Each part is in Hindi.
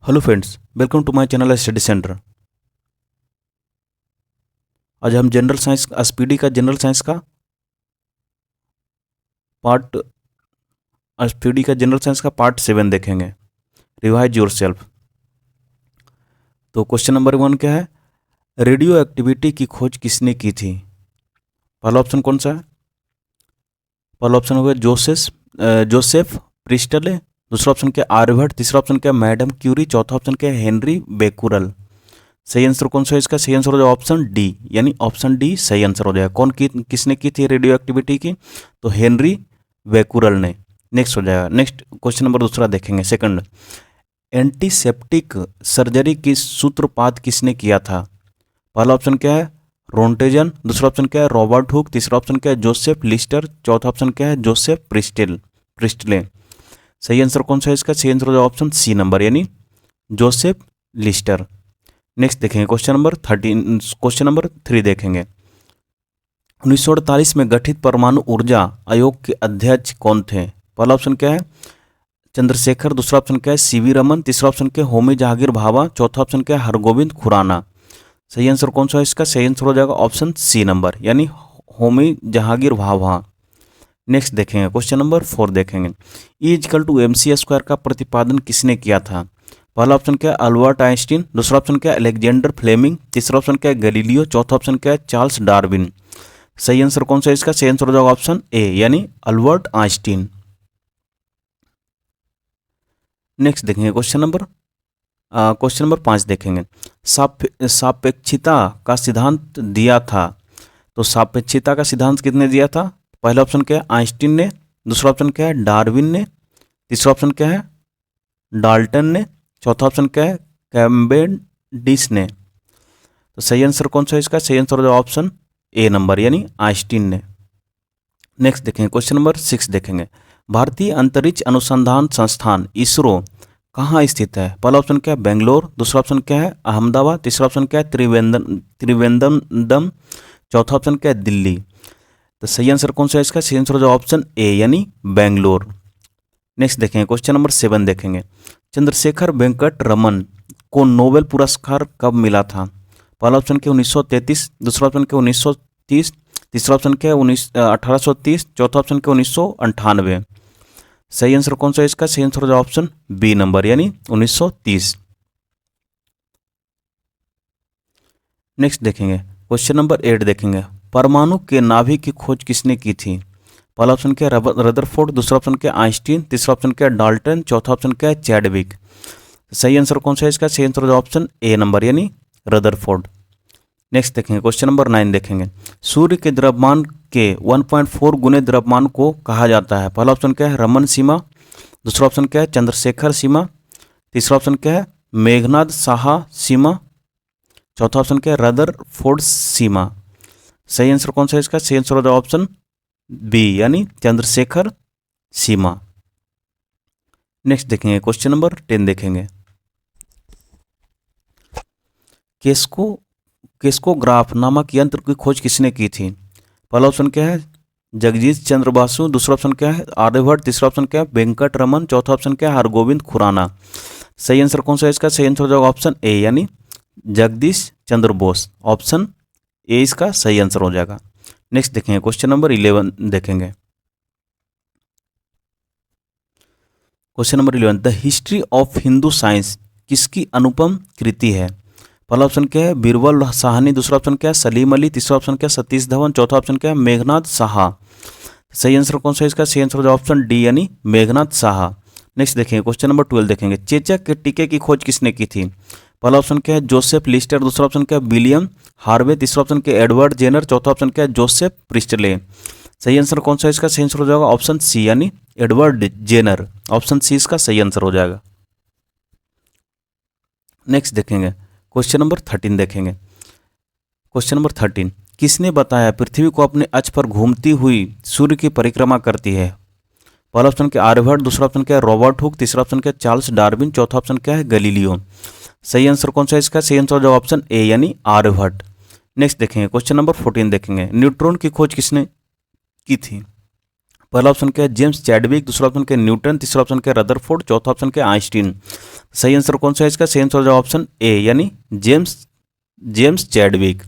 Hello friends, welcome to my channel study centre. आज हम जनरल साइंस एसपीडी का जनरल साइंस का पार्ट एसपीडी का जनरल साइंस का पार्ट 7 देखेंगे। Revise yourself. तो क्वेश्चन नंबर 1 क्या है? रेडियो एक्टिविटी की खोज किसने की थी? पहला ऑप्शन कौन सा है? पहला ऑप्शन हो गया जोसेफ प्रिस्टले। दूसरा ऑप्शन क्या? आर्यभट्ट। तीसरा ऑप्शन क्या? Madam Curie. चौथा ऑप्शन क्या? Henri Becquerel. सही आंसर कौन सा है इसका? सही आंसर हो जाएगा ऑप्शन डी, यानी ऑप्शन डी सही आंसर हो जाएगा। किसने की थी रेडियो एक्टिविटी की? तो हेनरी बेकुरल ने। नेक्स्ट हो जाएगा। नेक्स्ट क्वेश्चन नंबर दूसरा देखेंगे, सेकंड। एंटीसेप्टिक सर्जरी की सूत्रपात किसने किया था? पहला ऑप्शन क्या है? रोंटेजन। दूसरा ऑप्शन क्या है? Robert Hooke. तीसरा ऑप्शन क्या है? Joseph Lister. चौथा ऑप्शन क्या है? Joseph Presley. सही आंसर कौन सा है इसका? सही आंसर हो जाएगा ऑप्शन सी नंबर, यानी जोसेफ लिस्टर। नेक्स्ट देखेंगे क्वेश्चन नंबर 3 देखेंगे। 1948 में गठित परमाणु ऊर्जा आयोग के अध्यक्ष कौन थे? पहला ऑप्शन क्या है? चंद्रशेखर। दूसरा ऑप्शन क्या है? सीवी रमन। तीसरा ऑप्शन क्या है? होमी जहांगीर भाभा। चौथा ऑप्शन क्या है? हरगोविंद खुराना। सही आंसर कौन सा है इसका? सही आंसर हो जाएगा ऑप्शन सी नंबर, यानी होमी जहांगीर भाभा। नेक्स्ट देखेंगे क्वेश्चन नंबर 4 देखेंगे। E=mc² का प्रतिपादन किसने किया था? पहला ऑप्शन क्या है? Albert Einstein. दूसरा ऑप्शन क्या है? Alexander Fleming. तीसरा ऑप्शन क्या है? गैलीलियो। चौथा ऑप्शन क्या है? Charles Darwin. सही आंसर कौन सा है इसका? सही आंसर हो जाएगा ऑप्शन ए, यानी अल्बर्ट आइंस्टीन। नेक्स्ट देखेंगे क्वेश्चन नंबर 5 देखेंगे। सापेक्षिता का सिद्धांत दिया था। तो सापेक्षिता का सिद्धांत किसने दिया था? पहला ऑप्शन क्या है? आइंस्टीन ने। दूसरा ऑप्शन क्या है? डार्विन ने। तीसरा ऑप्शन क्या है? डाल्टन ने। चौथा ऑप्शन क्या है? कैम्बेडिश ने। तो सही आंसर कौन सा है इसका? सही आंसर हो जाएगा ऑप्शन ए नंबर, यानी आइंस्टीन ने। नेक्स्ट देखेंगे क्वेश्चन नंबर 6 देखेंगे। भारतीय अंतरिक्ष अनुसंधान संस्थान इसरो कहाँ स्थित है? पहला ऑप्शन क्या है? बेंगलोर। दूसरा ऑप्शन क्या है? अहमदाबाद। तीसरा ऑप्शन क्या है? त्रिवेंद्रम। चौथा ऑप्शन क्या है? दिल्ली। तो सही आंसर कौन सा है इसका? सही आंसर हो जाएगा ऑप्शन ए, यानी बेंगलोर। नेक्स्ट देखेंगे क्वेश्चन नंबर 7 देखेंगे। चंद्रशेखर वेंकट रमन को नोबेल पुरस्कार कब मिला था? पहला ऑप्शन क्या? 1933। दूसरा ऑप्शन क्या? 1930। तीसरा ऑप्शन क्या है? 1830। चौथा ऑप्शन क्या? 1998। सही आंसर कौन सा है इसका? सही आंसर हो जाएगा ऑप्शन बी नंबर, यानी 1930। नेक्स्ट देखेंगे क्वेश्चन नंबर 8 देखेंगे। परमाणु के नाभिक की खोज किसने की थी? पहला ऑप्शन क्या है? रदरफोर्ड। दूसरा ऑप्शन क्या है? आइंस्टीन। तीसरा ऑप्शन क्या है? डाल्टन। चौथा ऑप्शन क्या है? चैडविक। सही आंसर कौन सा है इसका? सही आंसर हो जाएगा ऑप्शन ए नंबर, यानी रदरफोर्ड। नेक्स्ट देखेंगे क्वेश्चन नंबर 9 देखेंगे। सूर्य के द्रव्यमान के 1.4 गुने द्रव्यमान को कहा जाता है? पहला ऑप्शन क्या है? रमन सीमा। दूसरा ऑप्शन क्या है? चंद्रशेखर सीमा। तीसरा ऑप्शन क्या है? मेघनाद साहा सीमा। चौथा ऑप्शन क्या है? रदरफोर्ड सीमा। सही आंसर कौन सा है इसका? सही आंसर हो जाएगा ऑप्शन बी, यानी चंद्रशेखर सीमा। नेक्स्ट देखेंगे क्वेश्चन नंबर 10 देखेंगे। केस्कोग्राफ नामक यंत्र की खोज किसने की थी? पहला ऑप्शन क्या है? जगदीश चंद्र बासु। दूसरा ऑप्शन क्या है? आर्यभट्ट। तीसरा ऑप्शन क्या है? वेंकट रमन। चौथा ऑप्शन क्या है? हरगोविंद खुराना। सही आंसर कौन सा है इसका? सही आंसर हो जाएगा ऑप्शन ए, यानी जगदीश चंद्र बोस। ऑप्शन ए इसका सही आंसर हो जाएगा। नेक्स्ट देखेंगे क्वेश्चन नंबर 11 देखेंगे। Question number 11। The history of Hindu science किसकी अनुपम कृति है? पहला ऑप्शन क्या है? बीरबल साहनी। दूसरा ऑप्शन क्या है? सलीम अली। तीसरा ऑप्शन क्या है? सतीश धवन। चौथा ऑप्शन क्या है? मेघनाथ साहा। सही आंसर कौन सा है इसका? सही आंसर हो जाएगा ऑप्शन डी, यानी मेघनाथ साहा। नेक्स्ट देखेंगे क्वेश्चन नंबर 12 देखेंगे। चेचक के टीके की खोज किसने की थी? पहला ऑप्शन क्या है? Joseph Lister. दूसरा ऑप्शन क्या है? William Harvey. तीसरा ऑप्शन क्या है? Edward Jenner. चौथा ऑप्शन क्या है? Joseph Presley. सही आंसर कौन सा है इसका? सही आंसर हो जाएगा ऑप्शन सी, यानी एडवर्ड जेनर। ऑप्शन सी इसका सही आंसर हो जाएगा। नेक्स्ट देखेंगे क्वेश्चन नंबर 13 देखेंगे। Question number 13। किसने बताया पृथ्वी को अपने अक्ष पर घूमती हुई सूर्य की परिक्रमा करती है? पहला ऑप्शन क्या? आर्यभट्ट। दूसरा ऑप्शन क्या है? Robert Hooke. तीसरा ऑप्शन क्या है? Charles Darwin. चौथा ऑप्शन क्या है? गैलीलियो। सही आंसर कौन सा है इसका? सही आंसर हो जाएगा ऑप्शन ए, यानी आर्यभट्ट। नेक्स्ट देखेंगे क्वेश्चन नंबर 14 देखेंगे। न्यूट्रॉन की खोज किसने की थी? पहला ऑप्शन क्या है? James Chadwick. दूसरा ऑप्शन क्या है? न्यूटन। तीसरा ऑप्शन क्या है? रदरफोर्ड। चौथा ऑप्शन क्या है? आइंस्टीन। सही आंसर कौन सा है इसका? सही आंसर हो जाएगा ऑप्शन ए यानी जेम्स चैडविक।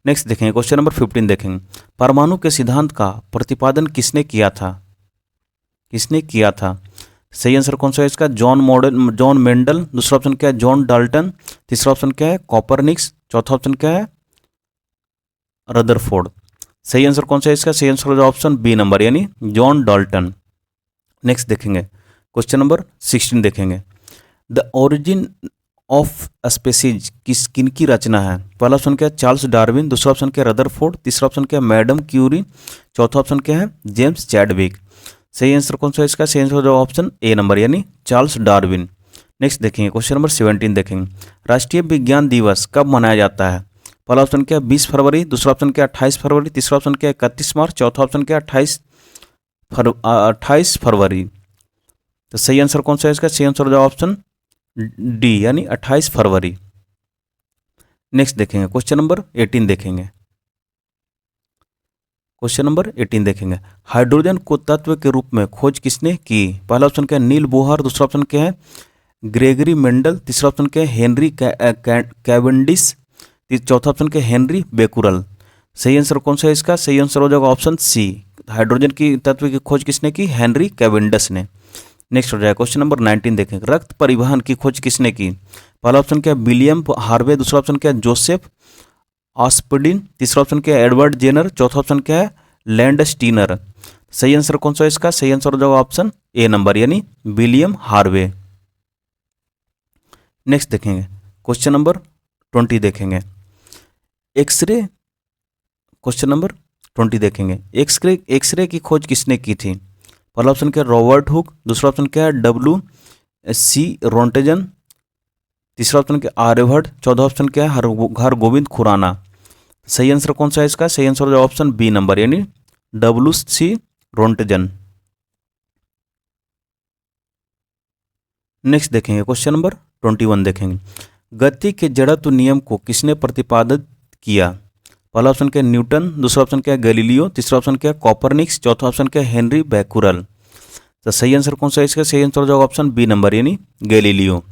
नेक्स्ट देखेंगे क्वेश्चन नंबर 15 देखेंगे। परमाणु के सिद्धांत का प्रतिपादन किसने किया था? किसने किया था? सही आंसर कौन सा है इसका? John Mendel. दूसरा ऑप्शन क्या है? John Dalton. तीसरा ऑप्शन क्या है? कॉपरनिक्स। चौथा ऑप्शन क्या है? रदरफोर्ड। सही आंसर कौन सा है इसका? सही आंसर हो जाएगा ऑप्शन बी नंबर यानी जॉन डाल्टन। नेक्स्ट देखेंगे क्वेश्चन नंबर 16 देखेंगे। द ओरिजिन ऑफ स्पेसीज किनकी रचना है? पहला ऑप्शन क्या है? Charles Darwin. दूसरा ऑप्शन क्या है? रदरफोर्ड। तीसरा ऑप्शन क्या है? Madam Curie. चौथा ऑप्शन क्या है? James Chadwick. सही आंसर कौन सा है इसका? सही आंसर हो जाएगा ऑप्शन ए नंबर यानी चार्ल्स डार्विन। नेक्स्ट देखेंगे क्वेश्चन नंबर 17 देखेंगे। राष्ट्रीय विज्ञान दिवस कब मनाया जाता है? पहला ऑप्शन क्या है? 20 फरवरी। दूसरा ऑप्शन क्या है? 28 फरवरी। तीसरा ऑप्शन क्या है? 31 मार्च। चौथा ऑप्शन क्या है? 28 फरवरी। तो सही आंसर कौन सा है इसका? सही आंसर हो जाएगा ऑप्शन डी यानी 28 फरवरी। नेक्स्ट देखेंगे क्वेश्चन नंबर 18 देखेंगे। क्वेश्चन नंबर 18 देखेंगे। हाइड्रोजन को तत्व के रूप में खोज किसने की? पहला ऑप्शन क्या है? नील बोहर। दूसरा ऑप्शन क्या है? Gregory Mendel. तीसरा ऑप्शन क्या है? Henry Cavendish. चौथा ऑप्शन क्या है? Henry Becquerel. सही आंसर कौन सा है इसका? सही आंसर हो जाएगा ऑप्शन सी। हाइड्रोजन की तत्व की खोज किसने की? हेनरी कैवेंडिश ने। नेक्स्ट हो जाएगा क्वेश्चन नंबर 19 देखेंगे। रक्त परिवहन की खोज किसने की? पहला ऑप्शन क्या है? William Harvey. दूसरा ऑप्शन क्या है? जोसेफ ऑस्पडिन। तीसरा ऑप्शन क्या है? Edward Jenner. चौथा ऑप्शन क्या है? Land Steiner. सही आंसर कौन सा है इसका? सही आंसर हो जाएगा ऑप्शन ए नंबर यानी विलियम हार्वे। नेक्स्ट देखेंगे क्वेश्चन नंबर 20 देखेंगे। एक्सरे। क्वेश्चन नंबर 20 देखेंगे। एक्सरे की खोज किसने की थी? पहला ऑप्शन क्या है? Robert Hooke. दूसरा ऑप्शन क्या है? WC रोंटेजन। तीसरा ऑप्शन क्या है? आर्यभट्ट। चौथा ऑप्शन क्या है? हरगोविंद खुराना। सही आंसर कौन सा है इसका? सही आंसर हो जाएगा ऑप्शन बी नंबर यानी WC रोंटेजन। नेक्स्ट देखेंगे क्वेश्चन नंबर 21 देखेंगे। गति के जड़त्व नियम को किसने प्रतिपादित किया? पहला ऑप्शन क्या है? न्यूटन। दूसरा ऑप्शन क्या है? गैलीलियो। तीसरा ऑप्शन क्या है? कॉपरनिक्स। चौथा ऑप्शन क्या है? Henry Becquerel. तो सही आंसर कौन सा है इसका? सही आंसर हो जाएगा ऑप्शन बी नंबर यानी गैलीलियो।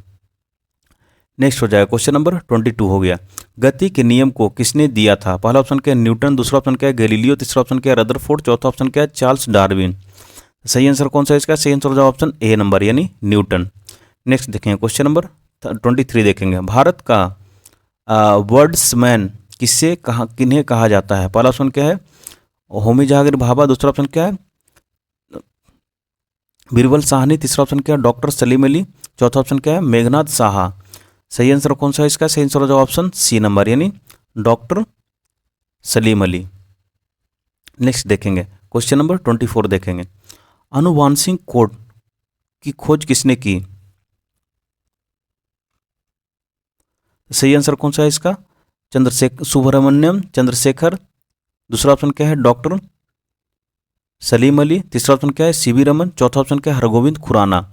नेक्स्ट हो जाएगा क्वेश्चन नंबर 22 हो गया। गति के नियम को किसने दिया था? पहला ऑप्शन क्या है? न्यूटन। दूसरा ऑप्शन क्या है? गैलीलियो। तीसरा ऑप्शन क्या है? रदरफोर्ड। चौथा ऑप्शन क्या है? Charles Darwin. सही आंसर कौन सा है इसका? सही आंसर हो जाएगा ऑप्शन ए नंबर यानी न्यूटन। नेक्स्ट देखेंगे क्वेश्चन नंबर 23 देखेंगे। भारत का वर्ड्समैन किन्हें कहा जाता है? पहला ऑप्शन क्या है? होमी जहांगीर भाभा। दूसरा ऑप्शन क्या है? बीरबल साहनी। तीसरा ऑप्शन क्या है? डॉक्टर सलीम अली। चौथा ऑप्शन क्या है? मेघनाथ साहा। सही आंसर कौन सा है इसका? सही आंसर हो जाएगा ऑप्शन सी नंबर यानी डॉक्टर सलीम अली। नेक्स्ट देखेंगे क्वेश्चन नंबर 24 देखेंगे। आनुवांशिक कोड की खोज किसने की? सही आंसर कौन सा है इसका? सुब्रमण्यम चंद्रशेखर। दूसरा ऑप्शन क्या है? डॉक्टर सलीम अली। तीसरा ऑप्शन क्या है? CV रमन। चौथा ऑप्शन क्या है? हरगोविंद खुराना।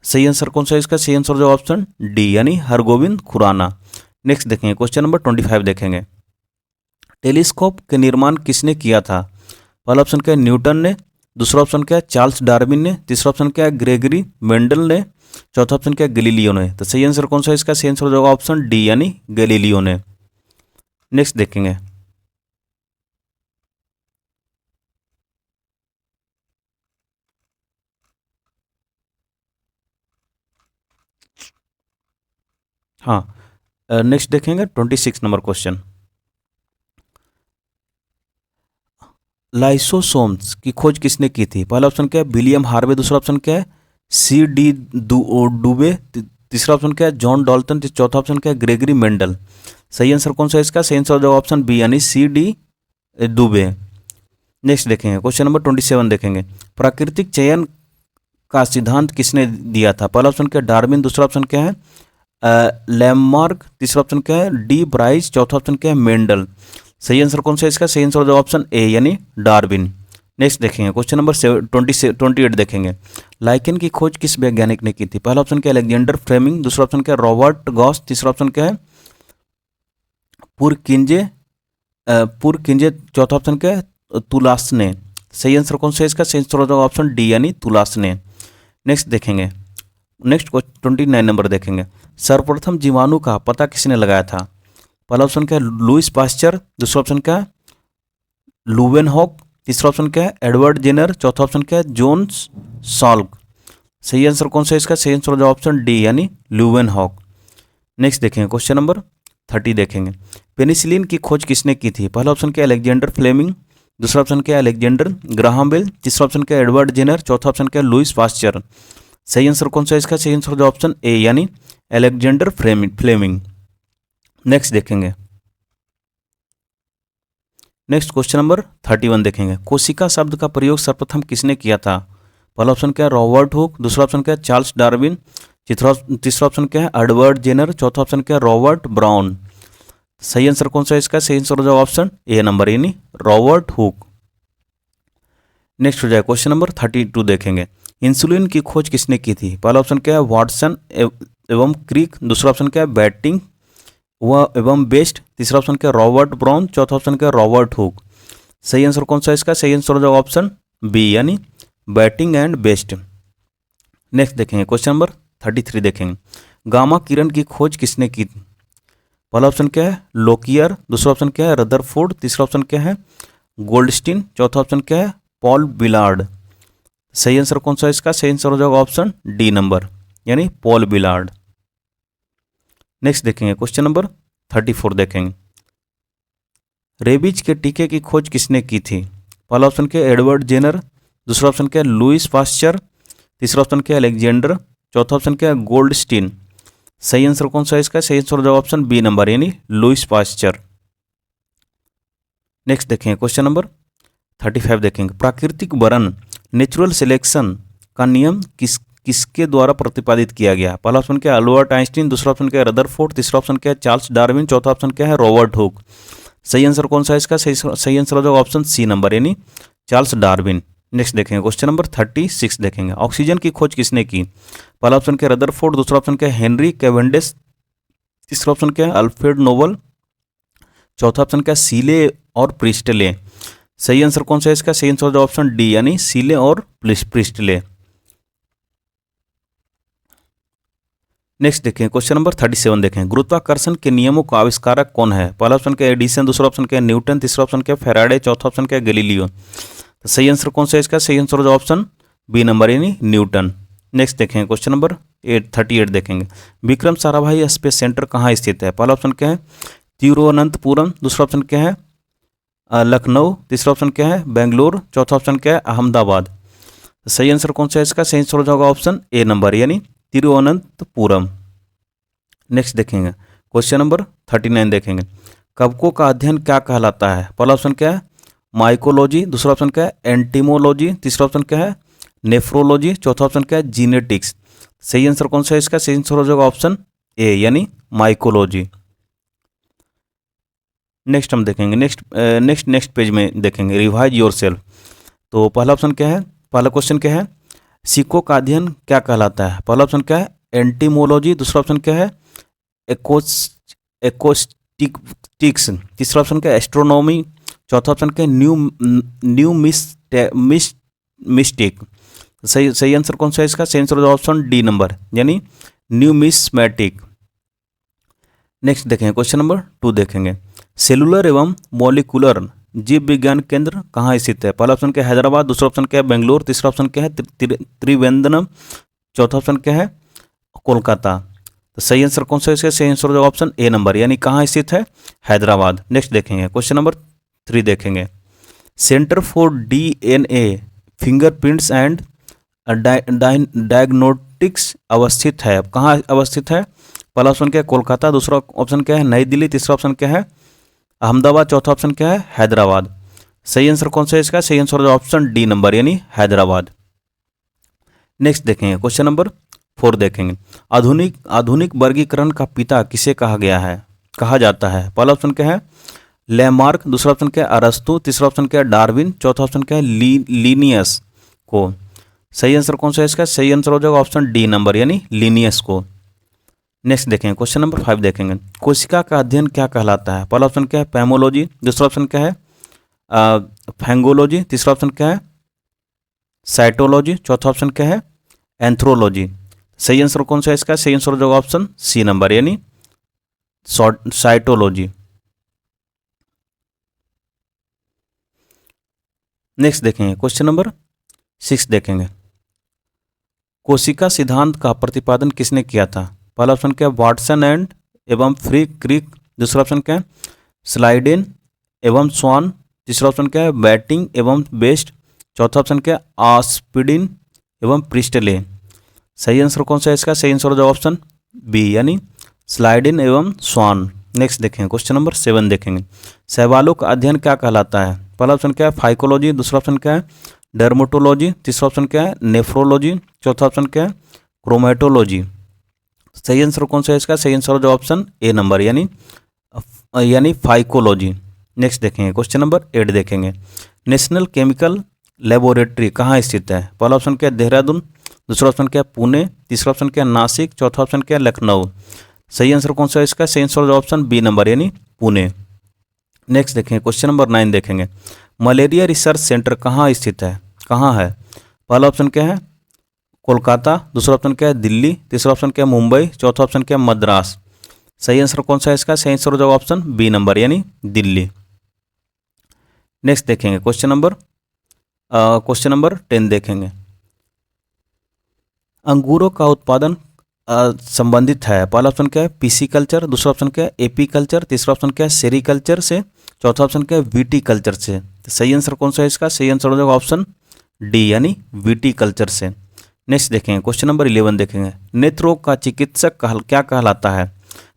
सही आंसर कौन सा है इसका? सही आंसर जो ऑप्शन डी यानी हरगोविंद खुराना। नेक्स्ट देखेंगे क्वेश्चन नंबर 25 देखेंगे। टेलीस्कोप के निर्माण किसने किया था? पहला ऑप्शन क्या है? न्यूटन ने। दूसरा ऑप्शन क्या है? चार्ल्स डार्विन ने। तीसरा ऑप्शन क्या है? ग्रेगरी मेंडल ने। चौथा ऑप्शन क्या है? गैलीलियो ने। तो सही आंसर कौन सा है इसका? सही आंसर हो जाएगा ऑप्शन डी यानी गैलीलियो ने। नेक्स्ट देखेंगे हाँ नेक्स्ट देखेंगे 26 नंबर क्वेश्चन। लाइसोसोम्स की खोज किसने की थी? पहला ऑप्शन क्या है? William Harvey. दूसरा ऑप्शन क्या है? CD डुबे। तीसरा ऑप्शन क्या है? John Dalton. चौथा ऑप्शन क्या है? Gregory Mendel. सही आंसर कौन सा है इसका? सही आंसर हो जाएगा ऑप्शन बी यानी CD डुबे। नेक्स्ट देखेंगे क्वेश्चन नंबर 27 देखेंगे। प्राकृतिक चयन का सिद्धांत किसने दिया था? पहला ऑप्शन क्या है? डार्विन। दूसरा ऑप्शन क्या है? लैमार्क। तीसरा ऑप्शन क्या है? D Bryce. चौथा ऑप्शन क्या है? मेंडल। सही आंसर कौन सा है इसका? सही आंसर हो जाएगा ऑप्शन ए यानी डार्विन। नेक्स्ट देखेंगे क्वेश्चन नंबर 28 देखेंगे। लाइकेन की खोज किस वैज्ञानिक ने की थी? पहला ऑप्शन क्या है? Alexander Fleming. दूसरा ऑप्शन क्या है? Robert Gauss. तीसरा ऑप्शन क्या है? पुरकिंजे। चौथा ऑप्शन क्या है? तुलासने। सही आंसर कौन सा है इसका? सही आंसर हो जाएगा ऑप्शन डी यानी तुलासने। नेक्स्ट देखेंगे नेक्स्ट 29 नंबर देखेंगे, सर्वप्रथम जीवाणु का पता किसने लगाया था? पहला ऑप्शन क्या है लुईस पास्चर, दूसरा ऑप्शन क्या है लुवेनहॉक, तीसरा ऑप्शन क्या है एडवर्ड जेनर, चौथा ऑप्शन क्या है जोन्स सॉल्क। सही आंसर कौन सा है इसका? सही आंसर हो जाएगा ऑप्शन डी यानी लुवेनहॉक। नेक्स्ट देखेंगे क्वेश्चन नंबर 30 देखेंगे, पेनिसिलिन की खोज किसने की थी? पहला ऑप्शन क्या है अलेक्जेंडर फ्लेमिंग, दूसरा ऑप्शन क्या है अलेक्जेंडर ग्राहम बेल, तीसरा ऑप्शन क्या है एडवर्ड जेनर, चौथा ऑप्शन क्या है लुईस पास्चर। सही आंसर कौन सा है इसका? सही आंसर हो जाएगा ऑप्शन ए यानी अलेक्जेंडर फ्लेमिंग। नेक्स्ट देखेंगे, नेक्स्ट क्वेश्चन नंबर 31 देखेंगे, कोशिका शब्द का प्रयोग सर्वप्रथम किसने किया था? पहला ऑप्शन क्या है रॉबर्ट हुक, दूसरा ऑप्शन क्या है चार्ल्स डार्विन, तीसरा ऑप्शन क्या है एडवर्ड जेनर, चौथा ऑप्शन क्या है रॉबर्ट ब्राउन। सही आंसर कौन सा है इसका? सही आंसर हो जाएगा ऑप्शन ए नंबर यानी रॉबर्ट हुक। नेक्स्ट हो जाए क्वेश्चन नंबर 32 देखेंगे, इंसुलिन की खोज किसने की थी? पहला ऑप्शन क्या है वाटसन एवं क्रिक, दूसरा ऑप्शन क्या है बैटिंग वह एवं बेस्ट, तीसरा ऑप्शन क्या है रॉबर्ट ब्राउन, चौथा ऑप्शन क्या है रॉबर्ट हुक। सही आंसर कौन सा है इसका? सही आंसर हो जाएगा ऑप्शन बी यानी बैटिंग एंड बेस्ट। नेक्स्ट देखेंगे क्वेश्चन नंबर 33 देखेंगे, गामा किरण की खोज किसने की? पहला ऑप्शन क्या है लोकियर, दूसरा ऑप्शन क्या है रदरफोर्ड, तीसरा ऑप्शन क्या है गोल्डस्टीन, चौथा ऑप्शन क्या है पॉल बिलार्ड। सही आंसर कौन सा है इसका? सही आंसर हो जाएगा ऑप्शन डी नंबर यानी पॉल बिलार्ड। नेक्स्ट देखेंगे क्वेश्चन नंबर 34 देखेंगे, रेबीज के टीके की खोज किसने की थी? पहला ऑप्शन क्या है एडवर्ड जेनर, दूसरा ऑप्शन क्या है लुईस पास्चर, तीसरा ऑप्शन क्या है अलेक्जेंडर, चौथा ऑप्शन क्या है गोल्डस्टीन। सही आंसर कौन सा है इसका? सही आंसर हो जाएगा ऑप्शन बी नंबर यानी लुईस पास्चर। नेक्स्ट देखेंगे क्वेश्चन नंबर 35 देखेंगे, प्राकृतिक वरण नेचुरल सिलेक्शन का नियम किसके द्वारा प्रतिपादित किया गया? पहला ऑप्शन क्या है अल्बर्ट आइंस्टीन, दूसरा ऑप्शन क्या है रदरफोर्ड, तीसरा ऑप्शन क्या है चार्ल्स डार्विन, चौथा ऑप्शन क्या है रॉबर्ट हुक। सही आंसर कौन सा है इसका? सही आंसर हो जाएगा ऑप्शन सी नंबर यानी चार्ल्स डार्विन। नेक्स्ट देखेंगे क्वेश्चन नंबर 36 देखेंगे, ऑक्सीजन की खोज किसने की? पहला ऑप्शन क्या है रदरफोर्ड, दूसरा ऑप्शन क्या है हेनरी कैवेंडिश, तीसरा ऑप्शन क्या है अल्फ्रेड नोबल, चौथा ऑप्शन क्या है सीले और प्रिस्टले। सही आंसर कौन सा है इसका? सही आंसर हो जाएगा ऑप्शन डी यानी सीले और प्रिस्टले। नेक्स्ट देखें क्वेश्चन नंबर 37 देखें, गुरुत्वाकर्षण के नियमों का आविष्कारक कौन है? पहला ऑप्शन क्या है एडिसन, दूसरा ऑप्शन क्या है न्यूटन, तीसरा ऑप्शन क्या है फैराडे, चौथा ऑप्शन क्या है गैलीलियो। तो सही आंसर कौन सा है इसका? सही आंसर हो जाएगा ऑप्शन बी नंबर यानी न्यूटन। नेक्स्ट देखें क्वेश्चन नंबर 38 देखेंगे, विक्रम साराभाई स्पेस सेंटर कहाँ स्थित है? पहला ऑप्शन क्या है तिरुवनंतपुरम, दूसरा ऑप्शन क्या है लखनऊ, तीसरा ऑप्शन क्या है बेंगलोर, चौथा ऑप्शन क्या है अहमदाबाद। सही आंसर कौन सा है इसका? सही आंसर हो जाएगा ऑप्शन ए नंबर यानी तिरुवनंतपुरम। नेक्स्ट देखेंगे क्वेश्चन नंबर 39 देखेंगे, कवकों का अध्ययन क्या कहलाता है? पहला ऑप्शन क्या है माइकोलॉजी, दूसरा ऑप्शन क्या है एंटीमोलॉजी, तीसरा ऑप्शन क्या है नेफ्रोलॉजी, चौथा ऑप्शन क्या है जीनेटिक्स। सही आंसर कौन सा है इसका? सही आंसर हो जाएगा ऑप्शन ए यानी माइकोलॉजी। नेक्स्ट हम देखेंगे नेक्स्ट पेज में देखेंगे रिवाइज योरसेल्फ। तो पहला ऑप्शन क्या है, पहला क्वेश्चन क्या है सिक्कों का अध्ययन क्या कहलाता है? पहला ऑप्शन क्या है एंटीमोलॉजी, दूसरा ऑप्शन क्या है एकोस्टिक्स, तीसरा ऑप्शन क्या है एस्ट्रोनॉमी, चौथा ऑप्शन क्या है न्यू मिस्टिक। सही आंसर कौन सा है इसका? सही आंसर होगा ऑप्शन डी नंबर यानी न्यूमिस्मैटिक। नेक्स्ट देखेंगे क्वेश्चन नंबर 2 देखेंगे, सेलुलर एवं मॉलिकुलर जीव विज्ञान केंद्र कहाँ स्थित है? पहला ऑप्शन क्या है हैदराबाद, दूसरा ऑप्शन क्या है बेंगलोर, तीसरा ऑप्शन क्या है त्रिवेंद्रम, चौथा ऑप्शन क्या है कोलकाता। तो सही आंसर कौन सा है इसका? सही आंसर होगा ऑप्शन ए नंबर यानी कहाँ स्थित है हैदराबाद। नेक्स्ट देखेंगे क्वेश्चन नंबर 3 देखेंगे, centre for DNA fingerprints and diagnostics अवस्थित है, कहाँ अवस्थित है? पहला ऑप्शन क्या है कोलकाता, दूसरा ऑप्शन क्या है नई दिल्ली, तीसरा ऑप्शन क्या है अहमदाबाद, चौथा ऑप्शन क्या है हैदराबाद। सही आंसर कौन सा है इसका? सही आंसर होगा ऑप्शन डी नंबर यानी हैदराबाद। नेक्स्ट देखेंगे क्वेश्चन नंबर 4 देखेंगे, आधुनिक वर्गीकरण का पिता किसे कहा जाता है? पहला ऑप्शन क्या है लैमार्क, दूसरा ऑप्शन क्या है अरस्तु, तीसरा ऑप्शन क्या है डार्विन, चौथा ऑप्शन क्या है लीनियस को। सही आंसर कौन सा है इसका? सही आंसर हो जाएगा ऑप्शन डी नंबर यानी लीनियस को। नेक्स्ट देखेंगे क्वेश्चन नंबर 5 देखेंगे, कोशिका का अध्ययन क्या कहलाता है? पहला ऑप्शन क्या है पैमोलॉजी, दूसरा ऑप्शन क्या है फैंगोलॉजी, तीसरा ऑप्शन क्या है साइटोलॉजी, चौथा ऑप्शन क्या है एंथ्रोलॉजी। सही आंसर कौन सा है इसका? सही आंसर हो जाएगा ऑप्शन सी नंबर, यानी साइटोलॉजी। नेक्स्ट देखेंगे क्वेश्चन नंबर 6 देखेंगे। कोशिका सिद्धांत का प्रतिपादन किसने किया था? पहला ऑप्शन क्या है वाटसन एंड एवं फ्री क्रिक, दूसरा ऑप्शन क्या है स्लाइडेन एवं स्वान, तीसरा ऑप्शन क्या है बैटिंग एवं बेस्ट, चौथा ऑप्शन क्या है आस्पिडिन एवं प्रिस्टले। सही आंसर कौन सा है इसका? सही आंसर हो जाएगा ऑप्शन बी, यानी स्लाइडिन एवं स्वान। नेक्स्ट देखेंगे क्वेश्चन नंबर 7 देखेंगे। शैवालों का अध्ययन क्या कहलाता है? पहला ऑप्शन क्या है फाइकोलॉजी, दूसरा ऑप्शन क्या है डर्मेटोलॉजी, तीसरा ऑप्शन क्या है नेफ्रोलॉजी, चौथा ऑप्शन क्या है क्रोमेटोलॉजी। सही आंसर कौन सा है इसका? सही आंसर हो जाएगा ऑप्शन ए नंबर, यानी फाइकोलॉजी। नेक्स्ट देखेंगे क्वेश्चन नंबर 8 देखेंगे। नेशनल केमिकल लेबोरेटरी कहाँ स्थित है? पहला ऑप्शन क्या है देहरादून, दूसरा ऑप्शन क्या है पुणे, तीसरा ऑप्शन क्या है नासिक, चौथा ऑप्शन क्या है लखनऊ। सही आंसर कौन सा है इसका? सही आंसर होगा ऑप्शन बी नंबर, यानी पुणे। नेक्स्ट देखेंगे क्वेश्चन नंबर 9 देखेंगे। मलेरिया रिसर्च सेंटर कहाँ स्थित है? कहाँ है? पहला ऑप्शन क्या है कोलकाता, दूसरा ऑप्शन क्या है दिल्ली, तीसरा ऑप्शन क्या है मुंबई, चौथा ऑप्शन क्या है मद्रास। सही आंसर कौन सा है इसका? सही आंसर हो जाएगा ऑप्शन बी नंबर, यानी दिल्ली। नेक्स्ट देखेंगे क्वेश्चन नंबर 10 देखेंगे। अंगूरों का उत्पादन संबंधित है। पहला ऑप्शन क्या है पीसी कल्चर, दूसरा ऑप्शन क्या है एपी कल्चर, तीसरा ऑप्शन क्या है सेरिकल्चर से, चौथा ऑप्शन क्या है वीटी कल्चर से। तो सही आंसर कौन सा है इसका? सही आंसर हो जाएगा ऑप्शन डी, यानी वीटी कल्चर से। नेक्स्ट देखेंगे क्वेश्चन नंबर 11 देखेंगे। नेत्र रोग का चिकित्सक क्या कहलाता है?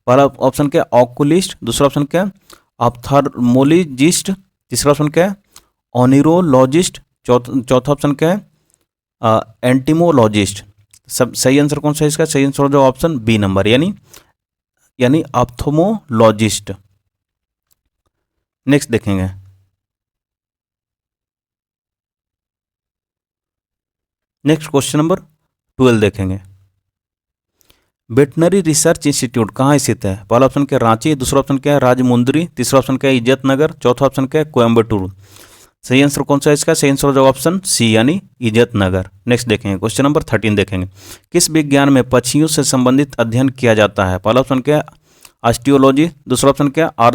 पहला ऑप्शन क्या है ऑकुलिस्ट, दूसरा ऑप्शन क्या है ऑप्थाल्मोलॉजिस्ट, तीसरा ऑप्शन क्या है ओनिरोलॉजिस्ट, चौथा ऑप्शन क्या है एंटीमोलॉजिस्ट। सब सही आंसर कौन सा है इसका? सही आंसर हो जाएगा ऑप्शन बी नंबर, यानी ऑप्थोमोलॉजिस्ट। नेक्स्ट देखेंगे नेक्स्ट क्वेश्चन नंबर 12 देखेंगे। वेटनरी रिसर्च इंस्टीट्यूट कहाँ स्थित है? पहला ऑप्शन क्या है रांची, दूसरा ऑप्शन क्या है राजमुंदरी, तीसरा ऑप्शन क्या है इज्जत नगर, चौथा ऑप्शन क्या है कोयम्बटूर। सही आंसर कौन सा है इसका? सही आंसर हो जाएगा ऑप्शन सी, यानी इज्जत नगर। नेक्स्ट देखेंगे क्वेश्चन नंबर 13 देखेंगे। किस विज्ञान में पक्षियों से संबंधित अध्ययन किया जाता है? पहला ऑप्शन क्या है ऑस्टियोलॉजी, दूसरा ऑप्शन क्या है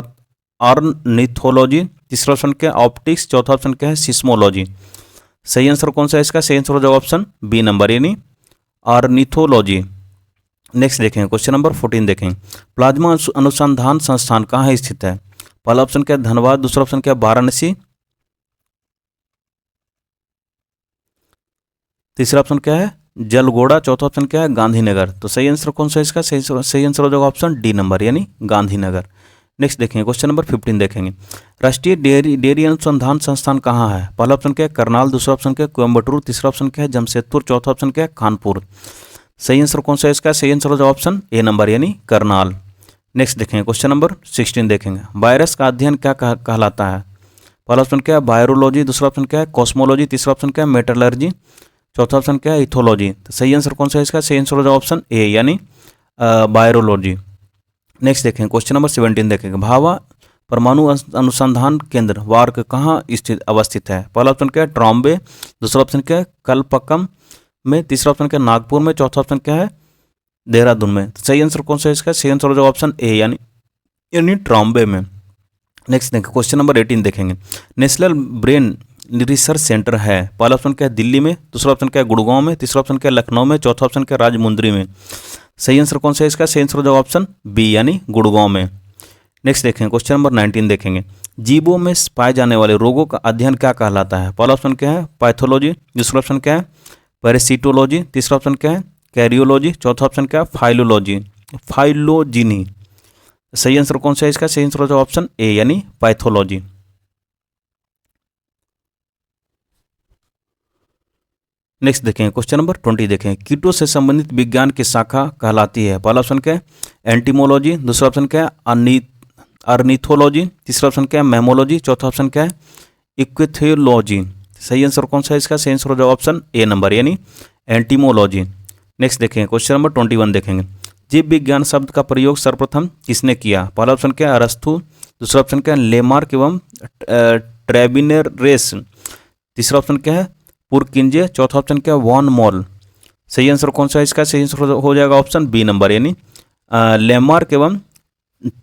ऑर्निथोलॉजी, तीसरा ऑप्शन क्या है ऑप्टिक्स, चौथा ऑप्शन क्या है सिस्मोलॉजी। सही आंसर कौन सा है इसका? सही आंसर हो जाएगा ऑप्शन बी नंबर, यानी ऑर्निथोलॉजी। नेक्स्ट देखेंगे क्वेश्चन नंबर 14 देखेंगे। प्लाज्मा अनुसंधान संस्थान कहाँ स्थित है? पहला ऑप्शन क्या है धनबाद, दूसरा ऑप्शन क्या है वाराणसी, तीसरा ऑप्शन क्या है जलगोड़ा, चौथा ऑप्शन क्या है गांधीनगर। तो सही आंसर कौन सा है इसका? सही आंसर हो जाएगा ऑप्शन डी नंबर, यानी गांधीनगर। नेक्स्ट देखेंगे क्वेश्चन नंबर 15 देखेंगे। राष्ट्रीय डेयरी अनुसंधान संस्थान कहाँ है? पहला ऑप्शन क्या है करनाल, दूसरा ऑप्शन क्या है कोयम्बटूर, तीसरा ऑप्शन क्या है जमशेदपुर, चौथा ऑप्शन क्या है कानपुर। सही आंसर कौन सा है इसका? सही आंसर हो जाएगा ऑप्शन ए नंबर, यानी करनाल। नेक्स्ट देखेंगे क्वेश्चन नंबर 16 देखेंगे। वायरस का अध्ययन क्या कहलाता है? पहला ऑप्शन क्या है वायरोलॉजी, दूसरा ऑप्शन क्या है कॉस्मोलॉजी, तीसरा ऑप्शन क्या है मेटलर्जी, चौथा ऑप्शन क्या है इथोलॉजी। तो सही आंसर कौन सा है इसका? सही आंसर हो जाएगा ऑप्शन ए, यानी वायरोलॉजी। नेक्स्ट देखेंगे क्वेश्चन नंबर 17 देखेंगे। भाभा परमाणु अनुसंधान केंद्र वार्क कहाँ अवस्थित है? पहला ऑप्शन क्या है ट्रॉम्बे, दूसरा ऑप्शन क्या है कलपक्कम में, तीसरा ऑप्शन क्या है नागपुर में, चौथा ऑप्शन क्या है देहरादून में। तो सही आंसर कौन सा है इसका? सही आंसर हो जाएगा ऑप्शन ए, यानी ट्रॉम्बे में। नेक्स्ट देखेंगे क्वेश्चन नंबर 18 देखेंगे। नेशनल ब्रेन रिसर्च सेंटर है। पहला ऑप्शन क्या है दिल्ली में, दूसरा ऑप्शन क्या है गुड़गांव में, तीसरा ऑप्शन क्या है लखनऊ में, चौथा ऑप्शन क्या है राजमुंदरी में। सही आंसर कौन सा है इसका? सही आंसर हो जाएगा ऑप्शन बी, यानी गुड़गांव में। नेक्स्ट देखेंगे क्वेश्चन नंबर 19 देखेंगे। जीवों में पाए जाने वाले रोगों का अध्ययन क्या कहलाता है? पहला ऑप्शन क्या है पैथोलॉजी, दूसरा ऑप्शन क्या है पैरासिटोलॉजी, तीसरा ऑप्शन क्या है कैरियोलॉजी, चौथा ऑप्शन क्या है फाइलोजिनी। सही आंसर कौन सा है इसका? सही आंसर हो जाएगा ऑप्शन ए, यानी पैथोलॉजी। नेक्स्ट देखें क्वेश्चन नंबर 20 देखें। कीटों से संबंधित विज्ञान की शाखा कहलाती है? पहला ऑप्शन क्या है एंटीमोलॉजी, दूसरा ऑप्शन क्या है अर्निथोलॉजी, तीसरा ऑप्शन क्या है मेमोलॉजी, चौथा ऑप्शन क्या है इक्विथोलॉजी। सही आंसर कौन सा है इसका? सही आंसर हो जाएगा ऑप्शन ए नंबर, यानी एंटीमोलॉजी। नेक्स्ट देखें क्वेश्चन नंबर 21 देखेंगे। जीव विज्ञान शब्द का प्रयोग सर्वप्रथम किसने किया? पहला ऑप्शन क्या है अरस्तु, दूसरा ऑप्शन क्या है लेमार्क एवं ट्रेबिनेरेस, तीसरा ऑप्शन क्या है पुरकिंजे, चौथा ऑप्शन क्या है वॉन मॉल। सही आंसर कौन सा है इसका? सही आंसर हो जाएगा ऑप्शन बी नंबर, यानी लैमार्क एवं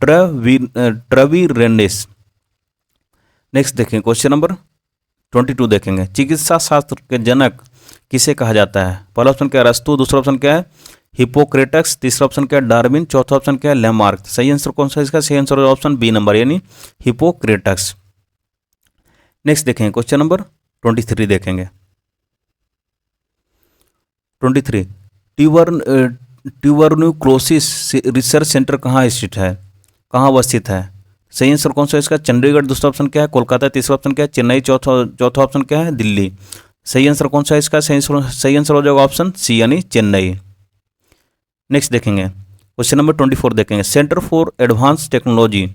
ट्रवीरेंडिस। नेक्स्ट देखें क्वेश्चन नंबर 22 देखेंगे। चिकित्सा शास्त्र के जनक किसे कहा जाता है? पहला ऑप्शन क्या है? अरस्तु। दूसरा ऑप्शन क्या है? हिपोक्रेटस। तीसरा ऑप्शन क्या है? डार्विन। चौथा ऑप्शन क्या है? लैमार्क। सही आंसर कौन सा है इसका? सही आंसर ऑप्शन बी नंबर, यानी हिपोक्रेटस। नेक्स्ट देखेंगे क्वेश्चन नंबर 23 देखेंगे। 23 ट्यूबरक्लोसिस रिसर्च सेंटर कहाँ स्थित है? कहाँ अवस्थित है? सही आंसर कौन सा है इसका? चंडीगढ़। दूसरा ऑप्शन क्या है? कोलकाता। तीसरा ऑप्शन क्या है? चेन्नई। चौथा ऑप्शन क्या है? दिल्ली। सही आंसर कौन सा है इसका? सही आंसर हो जाएगा ऑप्शन सी, यानी चेन्नई। नेक्स्ट देखेंगे क्वेश्चन नंबर 24 देखेंगे। Centre for advance technology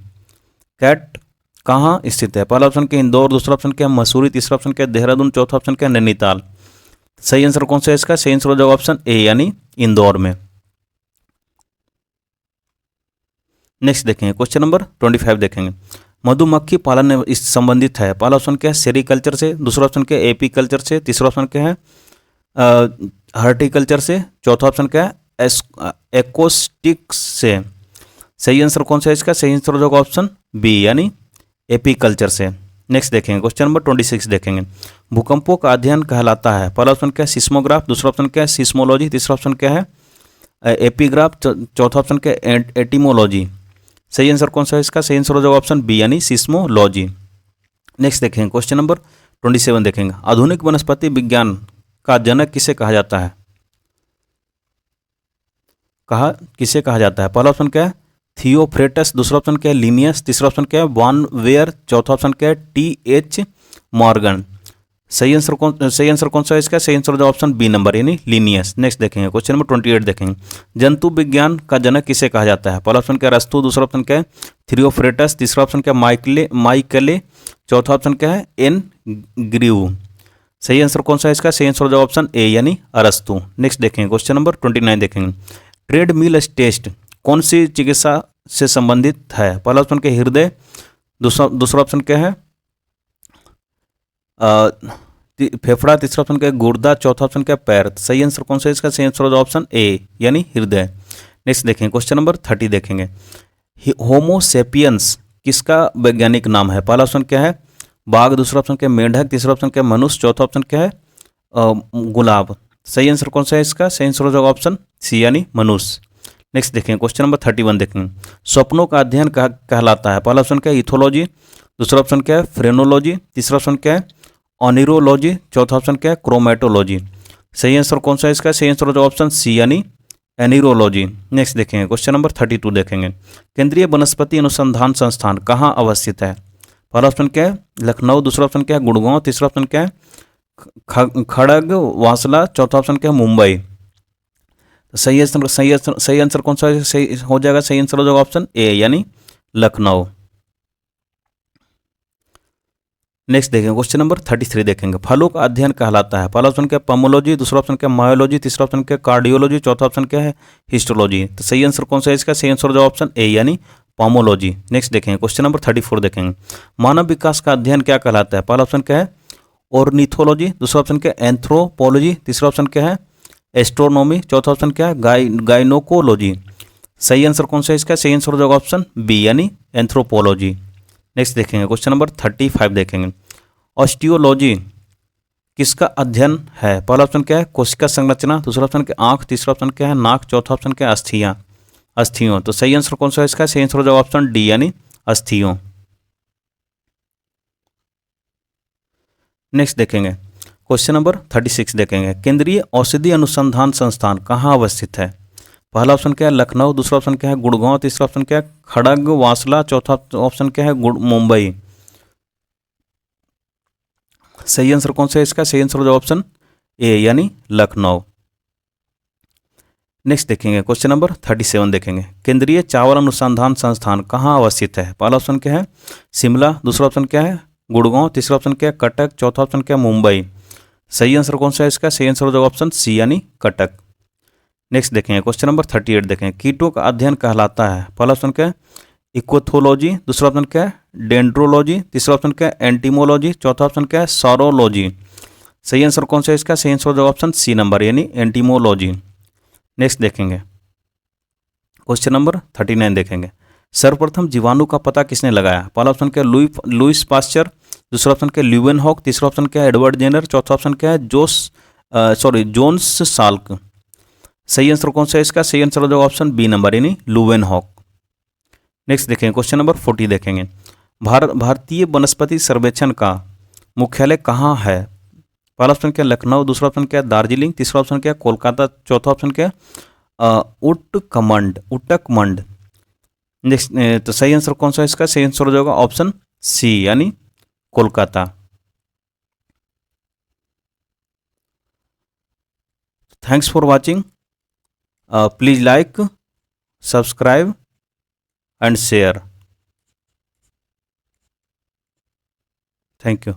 CAT कहाँ स्थित है? पहला ऑप्शन क्या है? इंदौर। दूसरा ऑप्शन क्या है? मसूरी। तीसरा ऑप्शन क्या है? देहरादून। चौथा ऑप्शन क्या है? नैनीताल। सही आंसर कौन सा है इसका? सही आंसर हो जाएगा ऑप्शन ए, यानी इंदौर में। नेक्स्ट देखेंगे क्वेश्चन नंबर 25 देखेंगे। मधुमक्खी पालन इस संबंधित है। पहला ऑप्शन क्या है? सेरीकल्चर से। दूसरा ऑप्शन क्या है? एपीकल्चर से। तीसरा ऑप्शन क्या है? हॉर्टिकल्चर से। चौथा ऑप्शन क्या है? एकोस्टिक्स से। सही आंसर कौन सा है इसका? सही आंसर हो जाएगा ऑप्शन बी, यानी एपीकल्चर से। नेक्स्ट देखेंगे क्वेश्चन नंबर 26 देखेंगे। भूकंपों का अध्ययन कहलाता है। पहला ऑप्शन क्या है? सिस्मोग्राफ। दूसरा ऑप्शन क्या है? सिस्मोलॉजी। तीसरा ऑप्शन क्या है? एपीग्राफ। चौथा ऑप्शन क्या है? एटिमोलॉजी। सही आंसर कौन सा है इसका? सही आंसर हो जाएगा ऑप्शन बी, यानी सिस्मोलॉजी। नेक्स्ट देखेंगे क्वेश्चन नंबर 27 देखेंगे। आधुनिक वनस्पति विज्ञान का जनक किसे कहा जाता है? किसे कहा जाता है? पहला ऑप्शन क्या है? थियोफ्रेटस। दूसरा ऑप्शन क्या है? लिनियस। तीसरा ऑप्शन क्या है? Von where. चौथा ऑप्शन क्या है? टी.एच. मॉर्गन। सही आंसर कौन सा है इसका? सही आंसर हो जाएगा ऑप्शन बी नंबर, यानी लिनियस। नेक्स्ट देखेंगे क्वेश्चन नंबर 28 देखेंगे। जंतु विज्ञान का जनक किसे कहा जाता है? पहला ऑप्शन क्या है? अरस्तु। दूसरा ऑप्शन क्या है? थियोफ्रेटस। तीसरा ऑप्शन क्या है? माइकले। चौथा ऑप्शन क्या है? N grieve. सही आंसर कौन सा है इसका? सही आंसर हो जाएगा ऑप्शन ए, यानी अरस्तु। नेक्स्ट देखेंगे क्वेश्चन नंबर 29 देखेंगे। ट्रेडमिल टेस्ट कौन सी चिकित्सा से संबंधित है? पहला ऑप्शन क्या है? हृदय। दूसरा ऑप्शन क्या है? फेफड़ा। तीसरा ऑप्शन क्या है? गुर्दा। चौथा ऑप्शन क्या है? पैर। सही आंसर कौन सा है इसका? सही आंसर होगा ऑप्शन ए, यानी हृदय। नेक्स्ट देखेंगे क्वेश्चन नंबर 30 देखेंगे। होमोसेपियंस किसका वैज्ञानिक नाम है? पहला ऑप्शन क्या है? बाघ। दूसरा ऑप्शन क्या है? मेढक। तीसरा ऑप्शन क्या है? मनुष्य। चौथा ऑप्शन क्या है? गुलाब। सही आंसर कौन सा है इसका? सही आंसर हो जाएगा ऑप्शन सी, यानी मनुष्य। नेक्स्ट देखेंगे क्वेश्चन नंबर 31 देखेंगे। स्वप्नों का अध्ययन कहलाता है। पहला ऑप्शन क्या है? इथोलॉजी। दूसरा ऑप्शन क्या है? फ्रेनोलॉजी। तीसरा ऑप्शन क्या है? ऑनिरोलॉजी। चौथा ऑप्शन क्या है? क्रोमेटोलॉजी। सही आंसर कौन सा है इसका? सही आंसर हो जाएगा ऑप्शन सी, यानी एनिरोलॉजी। नेक्स्ट देखेंगे क्वेश्चन नंबर 32 देखेंगे। केंद्रीय वनस्पति अनुसंधान संस्थान कहाँ अवस्थित है? पहला ऑप्शन क्या है? लखनऊ। दूसरा ऑप्शन क्या है? गुड़गांव। तीसरा ऑप्शन क्या है? खड़गवासला। चौथा ऑप्शन क्या है? मुंबई। सही आंसर कौन सा सही हो जाएगा? सही आंसर हो जाएगा ऑप्शन ए, यानी लखनऊ। नेक्स्ट देखेंगे क्वेश्चन नंबर 33 देखेंगे। फलों का अध्ययन कहलाता है। पहला ऑप्शन क्या है? पोमोलॉजी। दूसरा ऑप्शन क्या है? मायोलॉजी। तीसरा ऑप्शन क्या है? कार्डियोलॉजी। चौथा ऑप्शन क्या है? हिस्टोलॉजी। तो सही आंसर कौन सा है इसका? सही आंसर हो जाएगा ऑप्शन ए, यानी पोमोलॉजी। नेक्स्ट देखेंगे क्वेश्चन नंबर 34 देखेंगे। मानव विकास का अध्ययन क्या कहलाता है? पहला ऑप्शन क्या है? ऑर्निथोलॉजी। दूसरा ऑप्शन क्या है? एंथ्रोपोलॉजी। तीसरा ऑप्शन क्या है? एस्ट्रोनॉमी। चौथा ऑप्शन क्या है? गाइनोकोलॉजी। सही आंसर कौन सा है इसका? सही आंसर हो जाएगा ऑप्शन बी, यानी एंथ्रोपोलॉजी। नेक्स्ट देखेंगे क्वेश्चन नंबर 35 देखेंगे। ऑस्टियोलॉजी किसका अध्ययन है? पहला ऑप्शन क्या है? कोशिका संरचना। दूसरा ऑप्शन क्या है? आंख। तीसरा ऑप्शन क्या है? नाक। चौथा ऑप्शन क्या है? अस्थियों। तो सही आंसर कौन सा है इसका? सही आंसर हो जाएगा ऑप्शन डी, यानी अस्थियों। नेक्स्ट देखेंगे क्वेश्चन नंबर 36 देखेंगे। केंद्रीय औषधि अनुसंधान संस्थान कहाँ अवस्थित है? पहला ऑप्शन क्या है? लखनऊ। दूसरा ऑप्शन क्या है? गुड़गांव। तीसरा ऑप्शन क्या है? खड़गवासला। चौथा ऑप्शन क्या है? मुंबई। सही आंसर कौन सा है इसका? सही आंसर हो जाएगा ऑप्शन ए, यानी लखनऊ। नेक्स्ट देखेंगे क्वेश्चन नंबर 37 देखेंगे। केंद्रीय चावल अनुसंधान संस्थान कहाँ अवस्थित है? पहला ऑप्शन क्या है? शिमला। दूसरा ऑप्शन क्या है? गुड़गांव। तीसरा ऑप्शन क्या है? कटक। चौथा ऑप्शन क्या है? मुंबई। सही आंसर कौन सा है इसका? सही आंसर हो जाएगा ऑप्शन सी, यानी कटक। नेक्स्ट देखेंगे क्वेश्चन नंबर 38 देखेंगे। कीटों का अध्ययन कहलाता है। पहला ऑप्शन क्या है? इक्वेथोलॉजी। दूसरा ऑप्शन क्या है? डेंड्रोलॉजी। तीसरा ऑप्शन क्या है? एंटीमोलॉजी। चौथा ऑप्शन क्या है? सॉरोलॉजी। सही आंसर कौन सा है इसका? सही आंसर हो जाएगा ऑप्शन सी नंबर, यानी एंटीमोलॉजी। नेक्स्ट देखेंगे क्वेश्चन नंबर 39 देखेंगे। सर्वप्रथम जीवाणु का पता किसने लगाया? पहला ऑप्शन क्या है लुइस पास्चर, दूसरा ऑप्शन क्या है ल्यूवेनहॉक, तीसरा ऑप्शन क्या है एडवर्ड जेनर, चौथा ऑप्शन क्या है जोन्स साल्क। सही आंसर कौन सा है इसका? सही आंसर हो जाएगा ऑप्शन बी नंबर, यानी लुवेनहॉक। नेक्स्ट देखेंगे क्वेश्चन नंबर 40 देखेंगे। भारतीय वनस्पति सर्वेक्षण का मुख्यालय कहाँ है? पहला ऑप्शन क्या है लखनऊ, दूसरा ऑप्शन क्या है दार्जिलिंग, तीसरा ऑप्शन क्या है कोलकाता, चौथा ऑप्शन क्या है उट्टकमंड। नेक्स्ट तो सही आंसर कौन सा है इसका? सही आंसर हो जाएगा ऑप्शन सी, यानी Kolkata. Thanks for watching. Please like, subscribe and share. Thank you.